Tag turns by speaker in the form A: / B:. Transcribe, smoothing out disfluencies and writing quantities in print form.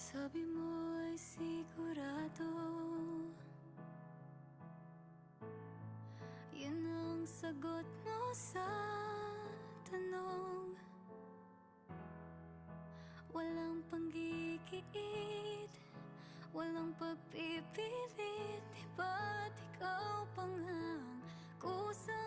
A: Sabi mo'y sigurado, yun ang sagot mo sa tanong. Walang panggigiit, walang pagpipilit, di ba't ikaw pang ang kusa